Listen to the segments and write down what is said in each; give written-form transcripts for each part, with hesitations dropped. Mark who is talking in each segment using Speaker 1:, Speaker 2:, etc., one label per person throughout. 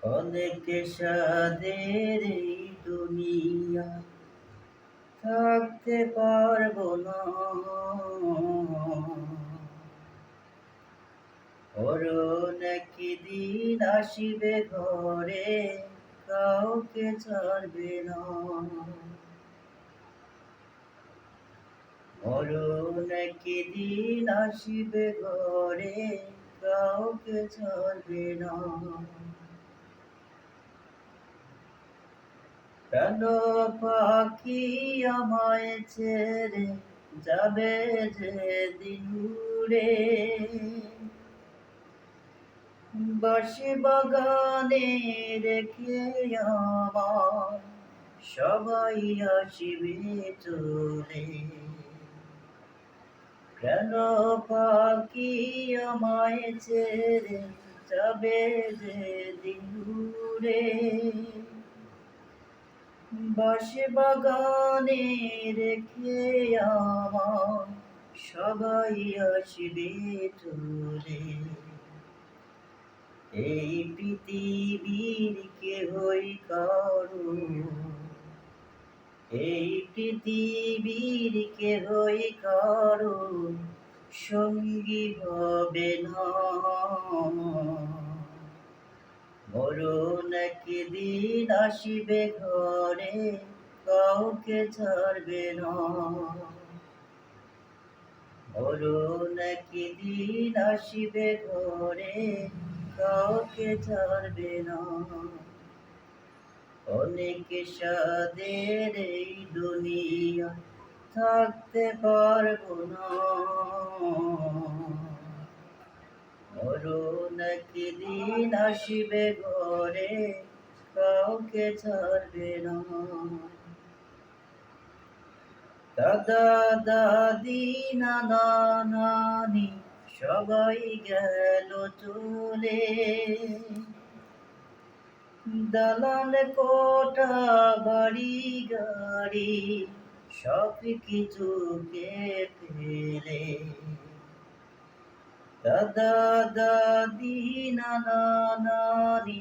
Speaker 1: অনেক স্বাদের এই দুনিয়া থাকতে পারবো না। মরণ একদিন আসিবে ঘরে, কাউকে ছাড়বে না। মরণ একদিন আসিবে ঘরে, কাউকে ছাড়বে না। প্রাণ পাখি আমায় ছেড়ে যাবে যেদিন উড়ে, বাঁশি বাগানে রেখে আমার সবাই আসিবে চলে। প্রাণ পাখি আমায় ছেড়ে যাবে যেদিন উড়ে, বাঁশি বাগানে রেখে আমার সবাই আসিবে চলে। এই পৃথিবীর কেহই কারো, এই পৃথিবীর কেহই কারো সঙ্গী হবে না। মরণ একদিন আসিবে ঘরে, কাউকে ছাড়বে না। মরণ একদিন আসিবে ঘরে, কাউকে ছাড়বে না। অনেক স্বাদের এই দুনিয়া থাকতে পারবো না। মরণ একদিন আসিবে ঘরে, কাউকে ছাড়বে না। দাদা দাদি নানা নানি সবাই গেল চলে, দালান কোঠা বাড়ি গাড়ি সব কিছুকে ফেলে। দাদা দাদি নানা নানি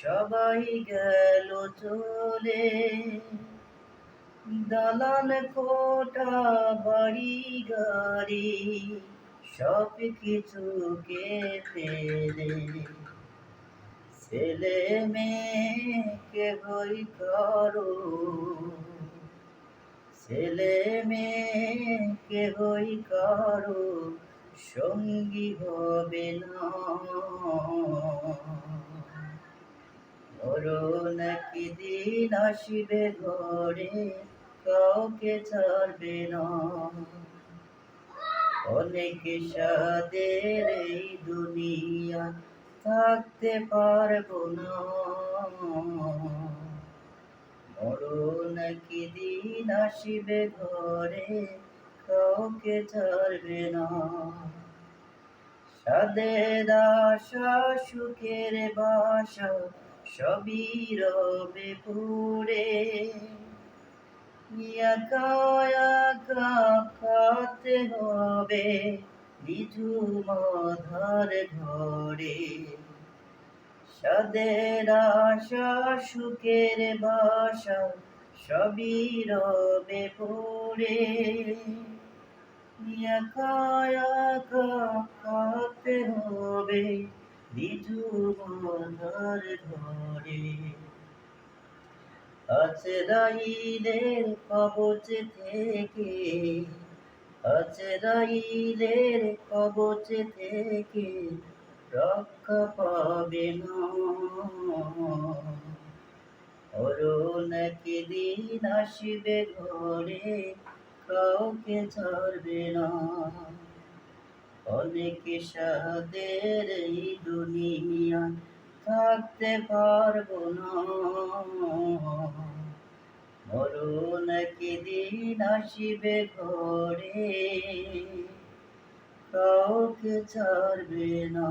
Speaker 1: সবাই গেল চলে, দালান কোঠা বাড়ি গাড়ি সব কিছুকে ফেলে। ছেলে মেয়েকে হই কারো, ছেলে মেয়েকে হই কারো সঙ্গী হবে না। মরণ একদিন আসিবে ঘরে, কাউকে ছাড়বে না। অনেক স্বাদের এই দুনিয়া থাকতে পারবো না। মরণ একদিন আসিবে ঘরে, কাউকে ছাড়বে না। সাদের আশা সুখের বাসা সবই রবে পুড়ে, একা একা খাতে হবে নিঝুম আঁধার ঘরে। সাদের আশা সুখের বাসা সবই রবে পড়ে, একা একা খাতে হবে নিঝুম আঁধার ঘরে। আজরাইলের কবজ থেকে, আজরাইলের কবজ থেকে রক্ষা পাবে না। মরণ একদিন আসিবে ঘরে, কাউকে ছাড়বে না। অনেক স্বাদের এই দুনিয়া থাকতে পারবো না। মরণ একদিন আসিবে ঘরে, কাউকে ছাড়বে না।